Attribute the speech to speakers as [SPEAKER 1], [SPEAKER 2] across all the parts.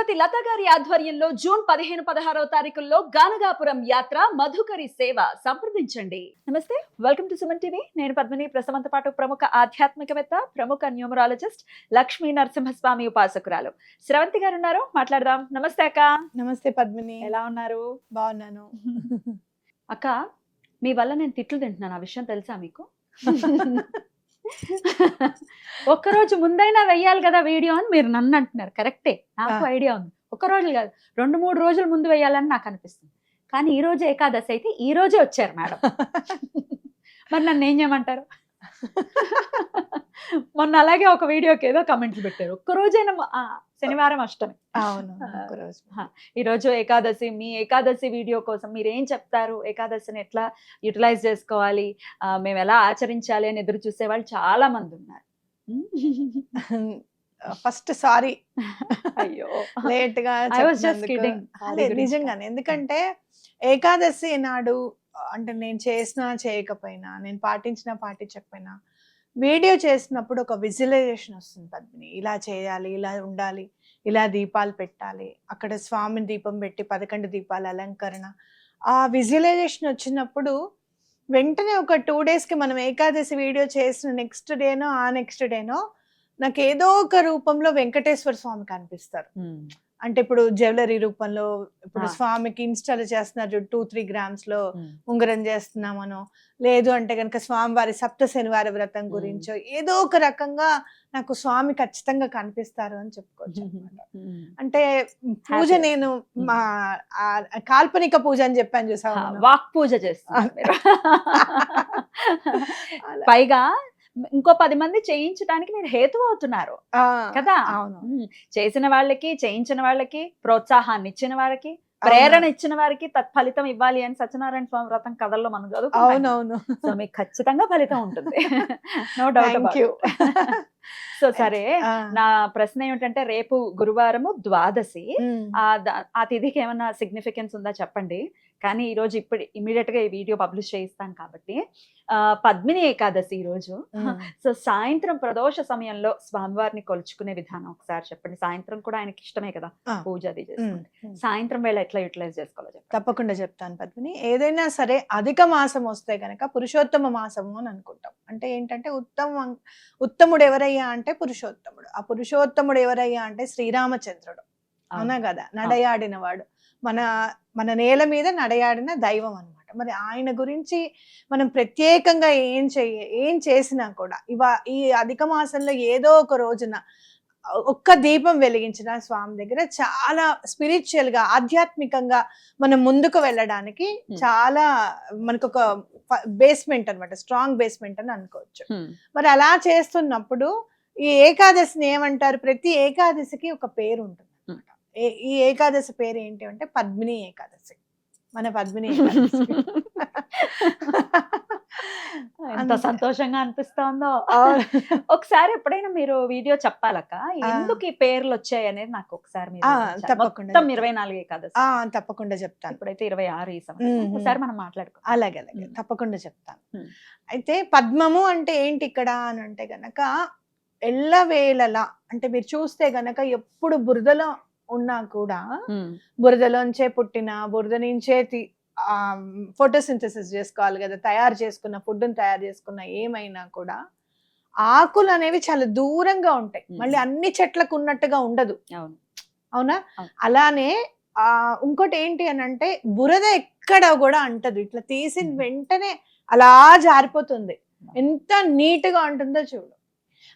[SPEAKER 1] శ్రీమతి లత గారి ఆధ్వర్యంలో జూన్ 15-16 తారీఖుల్లో గానగాపురం యాత్ర మధుకరి సేవ సంప్రదించండి. నమస్తే, వెల్కమ్ టు సుమన్ టీవీ. నేను పద్మిని. ప్రసవంత పాటు ప్రముఖ ఆధ్యాత్మికవేత్త, ప్రముఖ న్యూమరాలజిస్ట్, లక్ష్మీ నరసింహస్వామి ఉపాసకురాలు స్రవంతి గారు ఉన్నారు. మాట్లాడదాం. నమస్తే అక్క.
[SPEAKER 2] నమస్తే పద్మిని,
[SPEAKER 1] ఎలా ఉన్నారు?
[SPEAKER 2] బాగున్నాను.
[SPEAKER 1] అక్క, మీ వల్ల నేను తిట్లు తింటున్నాను, ఆ విషయం తెలుసా మీకు? ఒక్కరోజు ముందైనా వెయ్యాలి కదా వీడియో అని మీరు నన్ను అంటున్నారు. కరెక్టే, నాకు ఐడియా ఉంది. ఒక్క రోజు కాదు, 2-3 రోజుల ముందు వేయాలని నాకు అనిపిస్తుంది. కానీ ఈ రోజు ఏకాదశి అయితే ఈ రోజే వచ్చారు మేడం. మరి నన్ను ఏం చేయమంటారు? మొన్న అలాగే ఒక వీడియోకి ఏదో కమెంట్లు పెట్టారు. ఒక్కరోజైనా శనివారం అష్టమి.
[SPEAKER 2] అవును,
[SPEAKER 1] ఈ రోజు ఏకాదశి. మీ ఏకాదశి వీడియో కోసం మీరు ఏం చెప్తారు? ఏకాదశిని ఎట్లా యూటిలైజ్ చేసుకోవాలి, మేము ఎలా ఆచరించాలి అని ఎదురు చూసే వాళ్ళు చాలా మంది ఉన్నారు.
[SPEAKER 2] ఫస్ట్ సారీ,
[SPEAKER 1] అయ్యో
[SPEAKER 2] లేట్ గా నిజంగానే. ఎందుకంటే ఏకాదశి నాడు అంటే నేను చేసినా చేయకపోయినా, నేను పాటించినా పాటించకపోయినా, వీడియో చేసినప్పుడు ఒక విజువలైజేషన్ వస్తుంది పద్మిని. ఇలా చేయాలి, ఇలా ఉండాలి, ఇలా దీపాలు పెట్టాలి, అక్కడ స్వామిని దీపం పెట్టి 11 దీపాల అలంకరణ. ఆ విజువలైజేషన్ వచ్చినప్పుడు వెంటనే ఒక 2 daysకి మనం ఏకాదశి వీడియో చేసిన నెక్స్ట్ డేనో నెక్స్ట్ డేనో నాకు ఏదో ఒక రూపంలో వెంకటేశ్వర స్వామి కనిపిస్తారు. అంటే ఇప్పుడు జ్యువెలరీ రూపంలో, ఇప్పుడు స్వామికి ఇన్స్టాల్ చేస్తున్నారు 2-3 grams లో ఉంగరం చేస్తున్నామనో, లేదు అంటే కనుక స్వామివారి సప్త శనివార వ్రతం గురించో ఏదో ఒక రకంగా నాకు స్వామి ఖచ్చితంగా కనిపిస్తారు అని చెప్పుకోవచ్చు. అంటే పూజ నేను మా కాల్పనిక పూజ అని చెప్పాను చూసావా,
[SPEAKER 1] వాక్ పూజ చేస్తాను. పైగా ఇంకో 10 మంది చేయించడానికి మీరు హేతు అవుతున్నారు కదా.
[SPEAKER 2] అవును,
[SPEAKER 1] చేసిన వాళ్ళకి, చేయించిన వాళ్ళకి, ప్రోత్సాహాన్ని ఇచ్చిన వారికి, ప్రేరణ ఇచ్చిన వారికి తత్ఫలితం ఇవ్వాలి అని సత్యనారాయణ స్వామి వ్రతం కథల్లో మనం చదువుకుంటాం.
[SPEAKER 2] అవునవును,
[SPEAKER 1] సో మీకు ఖచ్చితంగా ఫలితం ఉంటుంది. No doubt. సో సరే, నా ప్రశ్న ఏమిటంటే, రేపు గురువారము ద్వాదశి. ఆ తిథికి ఏమన్నా సిగ్నిఫికెన్స్ ఉందా చెప్పండి. కానీ ఈ రోజు ఇప్పుడు ఇమీడియట్ గా ఈ వీడియో పబ్లిష్ చేయిస్తాను కాబట్టి, పద్మిని ఏకాదశి ఈ రోజు. సో సాయంత్రం ప్రదోష సమయంలో స్వామివారిని కొలుచుకునే విధానం ఒకసారి చెప్పండి. సాయంత్రం కూడా ఆయనకి ఇష్టమే కదా పూజ అది చేసుకుంటే. సాయంత్రం వేళ ఎట్లా యూటిలైజ్ చేసుకోవాలో చెప్పండి.
[SPEAKER 2] తప్పకుండా చెప్తాను పద్మిని. ఏదైనా సరే అధిక మాసం వస్తే గనక పురుషోత్తమ మాసము అని అనుకుంటాం. అంటే ఏంటంటే ఉత్తముడు ఎవరయ్యా అంటే పురుషోత్తముడు. ఆ పురుషోత్తముడు ఎవరయ్యా అంటే శ్రీరామచంద్రుడు. అవునా కదా, నడయాడినవాడు, మన నేల మీద నడయాడిన దైవం అన్నమాట. మరి ఆయన గురించి మనం ప్రత్యేకంగా ఏం చేసినా కూడా ఈ అధిక మాసంలో ఏదో ఒక రోజున ఒక్క దీపం వెలిగించిన స్వామి దగ్గర చాలా స్పిరిచువల్ గా, ఆధ్యాత్మికంగా మనం ముందుకు వెళ్ళడానికి చాలా మనకు ఒక బేస్మెంట్ అన్నమాట, స్ట్రాంగ్ బేస్మెంట్ అని అనుకోవచ్చు. మరి అలా చేస్తున్నప్పుడు ఈ ఏకాదశిని ఏమంటారు? ప్రతి ఏకాదశికి ఒక పేరు ఉంటుంది. ఈ ఏకాదశి పేరు ఏంటి అంటే పద్మిని ఏకాదశి. మన పద్మిని ఏకాదశి.
[SPEAKER 1] ఎంత సంతోషంగా అనిపిస్తోందో. ఒకసారి ఎప్పుడైనా మీరు వీడియో చెప్పాలక్క, ఎందుకు ఈ పేర్లు వచ్చాయి అనేది నాకు ఒకసారి
[SPEAKER 2] తప్పకుండా
[SPEAKER 1] 24 ఏకాదశి
[SPEAKER 2] తప్పకుండా చెప్తాను.
[SPEAKER 1] ఇప్పుడైతే 26 ఈ సంవత్సరం. ఒకసారి మనం మాట్లాడుకో.
[SPEAKER 2] అలాగే తప్పకుండా చెప్తాను. అయితే పద్మము అంటే ఏంటి ఇక్కడ అని అంటే గనక ఎల్లవేళలా, అంటే మీరు చూస్తే గనక ఎప్పుడు బురదలో ఉన్నా కూడా, బురదలోంచే పుట్టిన, బురద నుంచే ఫోటోసింథసిస్ చేసుకోవాలి కదా, తయారు చేసుకున్న ఫుడ్ని తయారు చేసుకున్న ఏమైనా కూడా ఆకులు అనేవి చాలా దూరంగా ఉంటాయి. మళ్ళీ అన్ని చెట్లకు ఉన్నట్టుగా ఉండదు. అవునా? అలానే ఇంకోటి ఏంటి అని అంటే బురద ఎక్కడ కూడా అంటదు. ఇట్లా తీసిన వెంటనే అలా జారిపోతుంది. ఎంత నీట్ గా ఉంటుందో చూడు.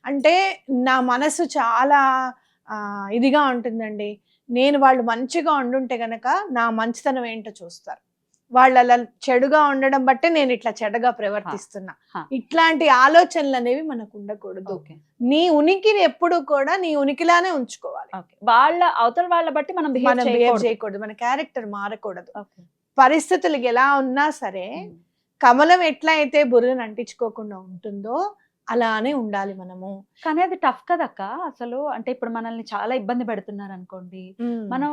[SPEAKER 2] అంటే నా మనసు చాలా ఇదిగా ఉంటుందండి. వాళ్ళు మంచిగా ఉండుంటే గనక నా మంచితనం ఏంటో చూస్తారు. వాళ్ళు అలా చెడుగా ఉండడం బట్టే నేను ఇట్లా చెడుగా ప్రవర్తిస్తున్నా. ఇట్లాంటి ఆలోచనలు అనేవి మనకు ఉండకూడదు. నీ ఉనికిని ఎప్పుడు కూడా నీ ఉనికిలానే ఉంచుకోవాలి.
[SPEAKER 1] అవతల వాళ్ళ బట్టి మనం
[SPEAKER 2] బిహేవ్ చేయకూడదు. మన క్యారెక్టర్ మారకూడదు. పరిస్థితులు ఎలా ఉన్నా సరే, కమలం ఎట్లా అయితే బుర్రను అంటించుకోకుండా ఉంటుందో అలానే ఉండాలి మనము.
[SPEAKER 1] కానీ అది టఫ్ కదక్క అసలు. అంటే ఇప్పుడు మనల్ని చాలా ఇబ్బంది పెడుతున్నారు అనుకోండి, మనం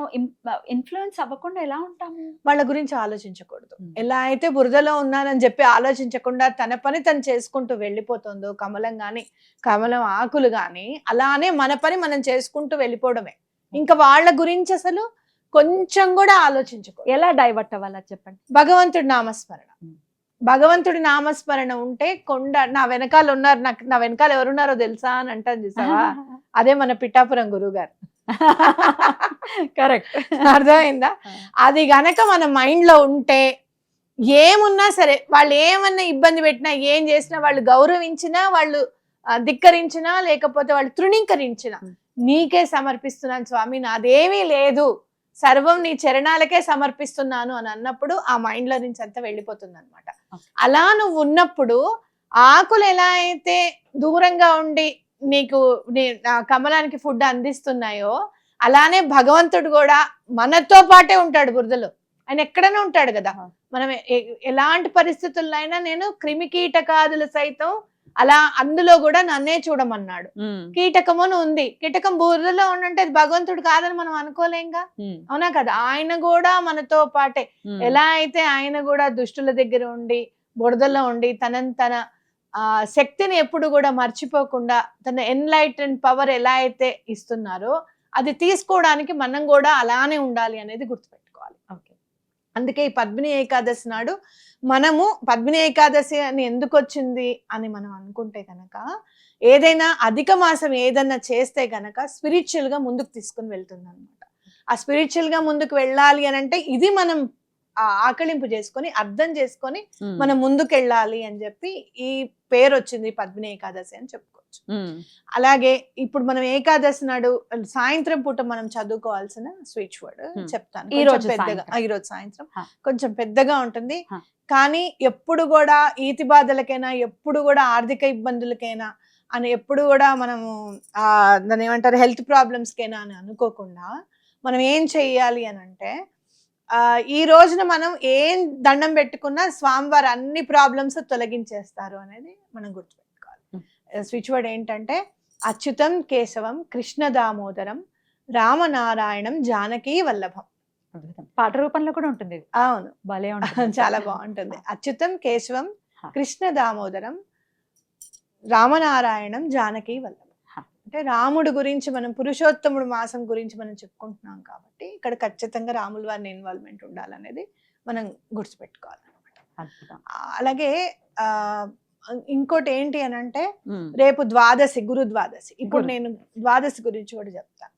[SPEAKER 1] ఇన్ఫ్లుయెన్స్ అవ్వకుండా ఎలా ఉంటాము?
[SPEAKER 2] వాళ్ళ గురించి ఆలోచించకూడదు. ఎలా అయితే బురదలో ఉన్నానని చెప్పి ఆలోచించకుండా తన పని తను చేసుకుంటూ వెళ్ళిపోతుందో కమలం గాని, కమలం ఆకులు గాని, అలానే మన పని మనం చేసుకుంటూ వెళ్ళిపోవడమే. ఇంకా వాళ్ళ గురించి అసలు కొంచెం కూడా ఆలోచించుకో.
[SPEAKER 1] ఎలా డైవర్ట్ అవ్వాలా చెప్పండి.
[SPEAKER 2] భగవంతుడి నామస్మరణ, భగవంతుడి నామస్మరణ ఉంటే కొండ నా వెనకాల ఉన్నారు, నా వెనకాల ఎవరున్నారో తెలుసా అని అంటాను చూసావా, అదే మన పిఠాపురం గురువు గారు.
[SPEAKER 1] కరెక్ట్,
[SPEAKER 2] అర్థమైందా? అది గనక మన మైండ్ లో ఉంటే ఏమున్నా సరే, వాళ్ళు ఏమన్నా ఇబ్బంది పెట్టినా, ఏం చేసినా, వాళ్ళు గౌరవించినా, వాళ్ళు ధిక్కరించినా, లేకపోతే వాళ్ళు తృణీకరించినా, నీకే సమర్పిస్తున్నాను స్వామి, నాదేమీ లేదు, సర్వం నీ చరణాలకే సమర్పిస్తున్నాను అని అన్నప్పుడు ఆ మైండ్ లో నుంచి అంతా వెళ్ళిపోతుంది అనమాట. అలా నువ్వు ఉన్నప్పుడు ఆకులు ఎలా అయితే దూరంగా ఉండి నీకు కమలానికి ఫుడ్ అందిస్తున్నాయో, అలానే భగవంతుడు కూడా మనతో పాటే ఉంటాడు బురదలో. ఆయన ఎక్కడైనా ఉంటాడు కదా. మనం ఎలాంటి పరిస్థితుల్లో అయినా, నేను క్రిమి కీటకాదులు సైతం అలా అందులో కూడా నన్నే చూడమన్నాడు. కీటకమును ఉంది, కీటకం బురదలో ఉండంటే అది భగవంతుడు కాదని మనం అనుకోలేంగా, అవునా కదా? ఆయన కూడా మనతో పాటే. ఎలా అయితే ఆయన కూడా దుష్టుల దగ్గర ఉండి బురదలో ఉండి తన శక్తిని ఎప్పుడు కూడా మర్చిపోకుండా తన ఎన్లైటెన్ పవర్ ఎలా అయితే ఇస్తున్నారో, అది తీసుకోవడానికి మనం కూడా అలానే ఉండాలి అనేది గుర్తుపెట్టుకోవాలి. అందుకే ఈ పద్మిని ఏకాదశి నాడు మనము, పద్మిని ఏకాదశి అని ఎందుకు వచ్చింది అని మనం అనుకుంటే కనుక, ఏదైనా అధిక మాసం ఏదన్నా చేస్తే కనుక స్పిరిచువల్ గా ముందుకు తీసుకుని వెళ్తుంది అనమాట. ఆ స్పిరిచువల్ గా ముందుకు వెళ్ళాలి అని అంటే ఇది మనం ఆకలింపు చేసుకొని అర్థం చేసుకొని మనం ముందుకు వెళ్ళాలి అని చెప్పి ఈ పేరు వచ్చింది పద్మిని ఏకాదశి అని చెప్పుకోవచ్చు. అలాగే ఇప్పుడు మనం ఏకాదశి నాడు సాయంత్రం పూట మనం చదువుకోవాల్సిన స్విచ్ వర్డ్ చెప్తాను. ఈ రోజు సాయంత్రం కొంచెం పెద్దగా ఉంటుంది, కానీ ఎప్పుడు కూడా ఈతి బాధలకైనా, ఎప్పుడు కూడా ఆర్థిక ఇబ్బందులకైనా అని, ఎప్పుడు కూడా మనము దాన్ని ఏమంటారు హెల్త్ ప్రాబ్లమ్స్ కైనా అని అనుకోకుండా మనం ఏం చెయ్యాలి అని అంటే, ఈ రోజున మనం ఏం దండం పెట్టుకున్నా స్వామివారు అన్ని ప్రాబ్లమ్స్ తొలగించేస్తారు అనేది మనం గుర్తుపెట్టుకోవాలి. స్విచ్ వర్డ్ ఏంటంటే అచ్యుతం కేశవం కృష్ణ దామోదరం రామనారాయణం జానకీ వల్లభం.
[SPEAKER 1] పాట రూపంలో కూడా ఉంటుంది.
[SPEAKER 2] అవును,
[SPEAKER 1] భలే ఉంటుంది,
[SPEAKER 2] చాలా బాగుంటుంది. అచ్యుతం కేశవం కృష్ణ దామోదరం రామనారాయణం జానకీ వల్లభం. అంటే రాముడు గురించి మనం, పురుషోత్తముడు మాసం గురించి మనం చెప్పుకుంటున్నాం కాబట్టి ఇక్కడ ఖచ్చితంగా రాముల వారిని ఇన్వాల్వ్మెంట్ ఉండాలనేది మనం గుర్తుపెట్టుకోవాలన్నమాట. అలాగే ఇంకోటి ఏంటి అని అంటే, రేపు ద్వాదశి, గురు ద్వాదశి. ఇప్పుడు నేను ద్వాదశి గురించి కూడా చెప్తాను.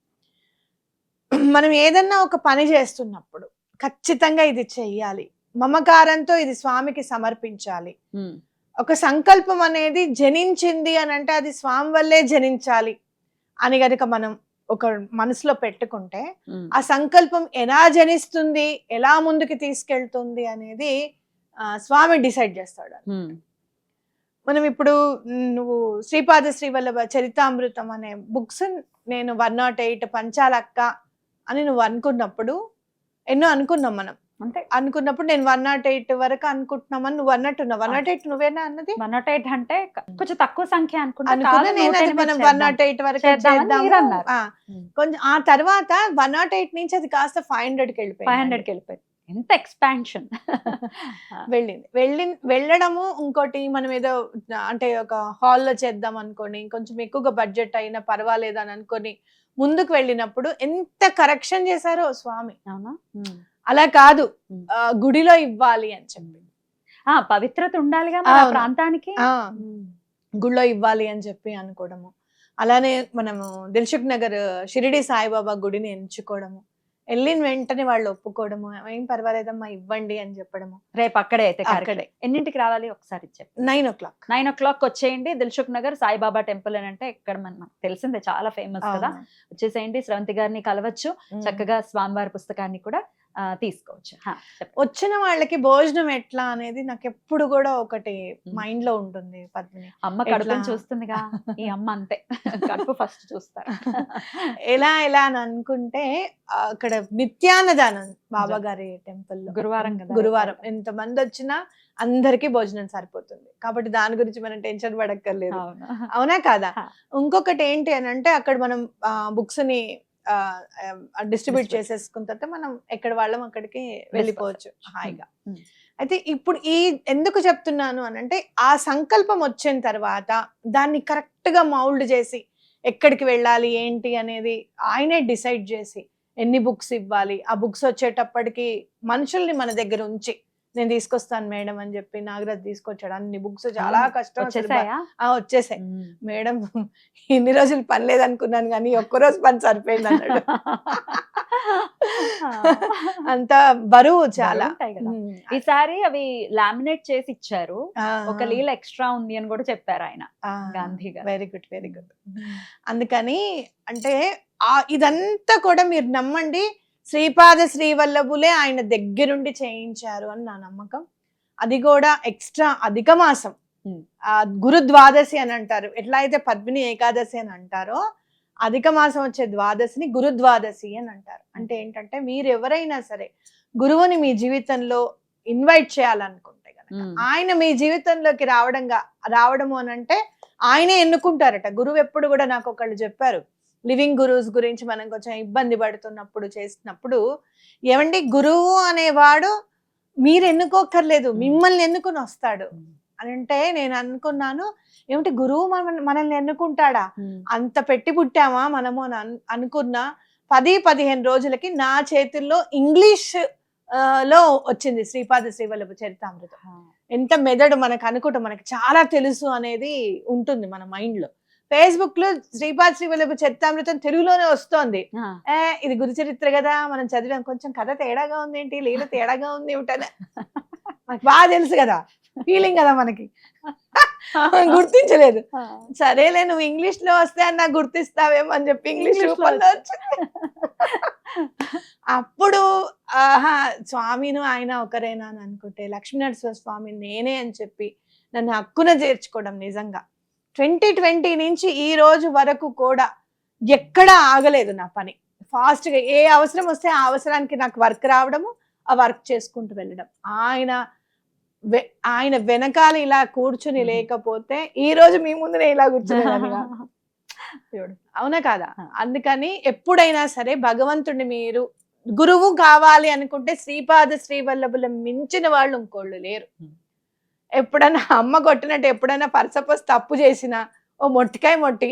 [SPEAKER 2] మనం ఏదన్నా ఒక పని చేస్తున్నప్పుడు ఖచ్చితంగా ఇది చెయ్యాలి, మమకారంతో ఇది స్వామికి సమర్పించాలి. ఒక సంకల్పం అనేది జనించింది అని అంటే అది స్వామి వల్లే జనించాలి అని గనుక మనం ఒక మనసులో పెట్టుకుంటే, ఆ సంకల్పం ఎలా జనిస్తుంది, ఎలా ముందుకు తీసుకెళ్తుంది అనేది స్వామి డిసైడ్ చేస్తాడు. మనం ఇప్పుడు నువ్వు శ్రీపాద శ్రీవల్లభ చరితామృతం అనే బుక్స్ నేను 108 పంచాలక్క అని నువ్వు అనుకున్నప్పుడు, ఎన్నో అనుకున్నాం మనం, అంటే అనుకున్నప్పుడు నేను 108 వరకు అనుకుంటున్నామని నువ్వు అన్నట్టున్నావు. 108 నువ్వేనా అన్నది?
[SPEAKER 1] 108 అంటే కొంచెం తక్కువ సంఖ్య అనుకున్నా.
[SPEAKER 2] మనం 108 వరకు చేద్దాము. కొంచెం ఆ తర్వాత 108 నుంచి అది కాస్త 500కి వెళ్ళిపోయింది.
[SPEAKER 1] ఎంత ఎక్స్పాన్షన్
[SPEAKER 2] వెళ్ళడము. ఇంకోటి మనం ఏదో అంటే ఒక హాల్లో చేద్దాం అనుకోని, కొంచెం ఎక్కువగా బడ్జెట్ అయినా పర్వాలేదు అని అనుకొని ముందుకు వెళ్ళినప్పుడు ఎంత కరెక్షన్ చేశారో స్వామి. అవునా? అలా కాదు, గుడిలో ఇవ్వాలి అని చెప్పి,
[SPEAKER 1] పవిత్రత ఉండాలిగా ప్రాంతానికి,
[SPEAKER 2] గుడిలో ఇవ్వాలి అని చెప్పి అనుకోవడము. అలానే మనము దిల్సుఖ్ నగర్ షిరిడి సాయిబాబా గుడిని ఎంచుకోవడము, వెళ్ళిన వెంటనే వాళ్ళు ఒప్పుకోవడము, ఏం పర్వాలేదమ్మా ఇవ్వండి అని చెప్పడము.
[SPEAKER 1] రేపు అక్కడే అయితే అక్కడే ఎన్నింటికి రావాలి ఒకసారి చెప్పి?
[SPEAKER 2] 9 o'clock.
[SPEAKER 1] 9 o'clock వచ్చేయండి. దిల్సుఖ్ నగర్ సాయిబాబా టెంపుల్ అని అంటే ఇక్కడ మనకు తెలిసిందే, చాలా ఫేమస్ కదా. వచ్చేసేయండి, స్రవంతి గారిని కలవచ్చు, చక్కగా స్వామివారి పుస్తకాన్ని కూడా తీసుకోవచ్చు.
[SPEAKER 2] వచ్చిన వాళ్ళకి భోజనం ఎట్లా అనేది నాకు ఎప్పుడు కూడా ఒకటి మైండ్ లో ఉంటుంది. పద్మిని
[SPEAKER 1] అమ్మ కడుపుని చూస్తుందిగా, ఈ అమ్మ అంతే కడుపు ఫస్ట్ చూస్తారు.
[SPEAKER 2] ఎలా అని అనుకుంటే అక్కడ నిత్యాన్నదానం బాబా గారి టెంపుల్ గురువారం ఎంతమంది వచ్చినా అందరికీ భోజనం సరిపోతుంది. కాబట్టి దాని గురించి మనం టెన్షన్ పడక్కర్లేదు, అవునా కాదా? ఇంకొకటి ఏంటి అని అంటే, అక్కడ మనం బుక్స్ ని డిస్ట్రిబ్యూట్ చేసేసుకున్న తర్వాత మనం ఎక్కడ వాళ్ళం అక్కడికి వెళ్ళిపోవచ్చు హాయిగా. అయితే ఇప్పుడు ఈ ఎందుకు చెప్తున్నాను అని అంటే, ఆ సంకల్పం వచ్చిన తర్వాత దాన్ని కరెక్ట్ గా మౌల్డ్ చేసి ఎక్కడికి వెళ్ళాలి ఏంటి అనేది ఆయనే డిసైడ్ చేసి ఎన్ని బుక్స్ ఇవ్వాలి, ఆ బుక్స్ వచ్చేటప్పటికి మనుషుల్ని మన దగ్గర ఉంచి నేను తీసుకొస్తాను మేడం అని చెప్పి నాగరాజ్ తీసుకొచ్చాడు. అన్ని బుక్స్ చాలా కష్టం అసలు. వచ్చేసాయి మేడం, ఇన్ని రోజులు పని లేదనుకున్నాను కానీ ఒక్కరోజు పని సరిపోయింది అన్నాడు. అంత బరువు చాలా.
[SPEAKER 1] ఈసారి అవి లామినేట్ చేసి ఇచ్చారు, ఒక లీల ఎక్స్ట్రా ఉంది అని కూడా చెప్పారు ఆయన, గాంధీ గారు.
[SPEAKER 2] Very good, very good. అందుకని అంటే ఇదంతా కూడా మీరు నమ్మండి, శ్రీపాద శ్రీవల్లభులే ఆయన దగ్గరుండి చేయించారు అని నా నమ్మకం. అది కూడా ఎక్స్ట్రా అధిక మాసం, గురుద్వాదశి అని అంటారు. ఎట్లా అయితే పద్మిని ఏకాదశి అని అంటారో అధిక మాసం వచ్చే ద్వాదశిని గురుద్వాదశి అని అంటారు. అంటే ఏంటంటే మీరు ఎవరైనా సరే గురువుని మీ జీవితంలో ఇన్వైట్ చేయాలనుకుంటే కనుక ఆయన మీ జీవితంలోకి రావడము అని అంటే ఆయనే ఎన్నుకుంటారట. గురువు ఎప్పుడు కూడా నాకు ఒకళ్ళు చెప్పారు, లివింగ్ గురువుస్ గురించి మనం కొంచెం ఇబ్బంది పడుతున్నప్పుడు చేసినప్పుడు, ఏమండి గురువు అనేవాడు మీరు ఎన్నుకోక్కర్లేదు, మిమ్మల్ని ఎన్నుకుని వస్తాడు అని అంటే నేను అనుకున్నాను, ఏమిటి గురువు మనల్ని ఎన్నుకుంటాడా, అంత పెట్టి పుట్టామా మనము అని అనుకున్నా. 10-15 రోజులకి నా చేతుల్లో ఇంగ్లీష్ లో వచ్చింది శ్రీపాద శ్రీవల్లభ చరితామృతం. ఎంత మెదడు మనకు అనుకుంటాం, మనకి చాలా తెలుసు అనేది ఉంటుంది మన మైండ్ లో. ఫేస్బుక్ లో శ్రీపాద శ్రీవల్లభ చరితామృతం తెలుగులోనే వస్తోంది. ఇది గురు చరిత్ర కదా మనం చదివాం, కొంచెం కథ తేడాగా ఉంది ఏంటి, లీల తేడాగా ఉంది ఏమిటనే మనకు బాగా తెలుసు కదా, ఫీలింగ్ కదా మనకి, గుర్తించలేదు. సరేలే నువ్వు ఇంగ్లీష్ లో వస్తే అన్న గుర్తిస్తావేమో అని చెప్పి ఇంగ్లీష్ రూపంలో వచ్చింది. అప్పుడు స్వామిను ఆయన ఒకరేనా అని అనుకుంటే, లక్ష్మీనరసింహ స్వామి నేనే అని చెప్పి నన్ను హక్కున చేర్చుకోవడం. నిజంగా 2020 నుంచి ఈ రోజు వరకు కూడా ఎక్కడా ఆగలేదు నా పని. ఫాస్ట్ గా ఏ అవసరం వస్తే ఆ అవసరానికి నాకు వర్క్ రావడము, ఆ వర్క్ చేసుకుంటూ వెళ్ళడం. ఆయన వెనకాల ఇలా కూర్చుని లేకపోతే ఈ రోజు మీ ముందు ఇలా కూర్చునేదాన్ని కాదు. అవునా కాదా? అందుకని ఎప్పుడైనా సరే భగవంతుడిని మీరు గురువు కావాలి అనుకుంటే శ్రీపాద శ్రీవల్లభుల మించిన వాళ్ళు ఇంకోళ్ళు లేరు. ఎప్పుడైనా అమ్మ కొట్టినట్టు ఎప్పుడైనా పర్సపోజ్ తప్పు చేసినా ఓ మొట్టికాయ మొట్టి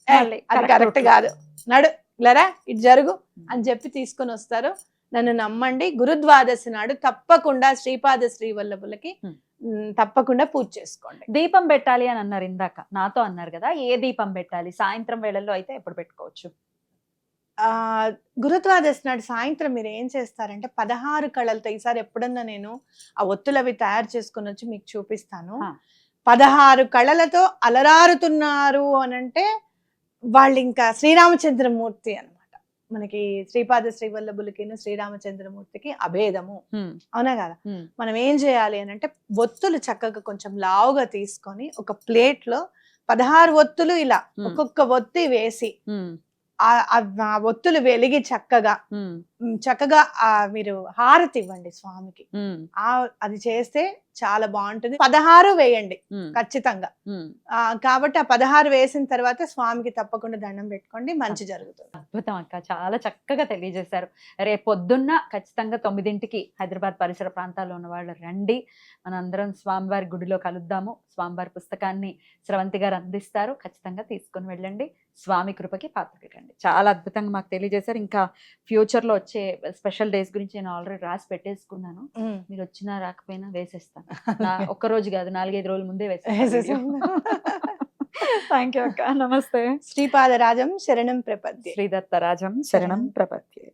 [SPEAKER 2] అది కరెక్ట్ కాదు, నడు ఇలారా ఇటు జరుగు అని చెప్పి తీసుకొని వస్తారు. నన్ను నమ్మండి, గురుద్వాదశి నాడు తప్పకుండా శ్రీపాద శ్రీవల్లభులకి తప్పకుండా పూజ చేసుకోండి.
[SPEAKER 1] దీపం పెట్టాలి అని అన్నారు ఇందాక, నాతో అన్నారు కదా, ఏ దీపం పెట్టాలి? సాయంత్రం వేళల్లో అయితే ఎప్పుడు పెట్టుకోవచ్చు?
[SPEAKER 2] గురుద్వాదశి నాడు సాయంత్రం మీరు ఏం చేస్తారంటే 16 కళలతో, ఈసారి ఎప్పుడన్నా నేను ఆ ఒత్తులు అవి తయారు చేసుకుని వచ్చి మీకు చూపిస్తాను. 16 కళలతో అలరారుతున్నారు అనంటే వాళ్ళు ఇంకా శ్రీరామచంద్రమూర్తి అన్నమాట. మనకి శ్రీపాద శ్రీవల్లభులకి శ్రీరామచంద్రమూర్తికి అభేదము, అవునా కదా? మనం ఏం చేయాలి అని అంటే ఒత్తులు చక్కగా కొంచెం లావుగా తీసుకొని ఒక ప్లేట్ లో 16 ఒత్తులు ఇలా ఒక్కొక్క ఒత్తి వేసి ఆ ఒత్తులు వెలిగి చక్కగా మీరు హారతి ఇవ్వండి స్వామికి. అది చేస్తే చాలా బాగుంటుంది. 16 వేయండి ఖచ్చితంగా. కాబట్టి ఆ 16 వేసిన తర్వాత స్వామికి తప్పకుండా దండం పెట్టుకోండి, మంచి జరుగుతుంది.
[SPEAKER 1] అద్భుతం అక్క, చాలా చక్కగా తెలియజేశారు. రేపు పొద్దున్న ఖచ్చితంగా 9ంటికి హైదరాబాద్ పరిసర ప్రాంతాల్లో ఉన్న వాళ్ళు రండి, మనందరం స్వామివారి గుడిలో కలుద్దాము. స్వామివారి పుస్తకాన్ని స్రవంతి గారు అందిస్తారు, ఖచ్చితంగా తీసుకుని వెళ్ళండి. స్వామి కృపకి పాత్రకి రండి. చాలా అద్భుతంగా మాకు తెలియజేశారు. ఇంకా ఫ్యూచర్ లో వచ్చే స్పెషల్ డేస్ గురించి నేను ఆల్రెడీ రాసి పెట్టేసుకున్నాను, మీరు వచ్చినా రాకపోయినా వేసేస్తాను. ఒక్క రోజు కాదు, 4-5 రోజుల ముందే వేసేస్తాను. థ్యాంక్ యూ అక్క, నమస్తే.
[SPEAKER 2] శ్రీపాదరాజం శరణం ప్రపద్యే.
[SPEAKER 1] శ్రీదత్తరాజం శరణం ప్రపద్యే.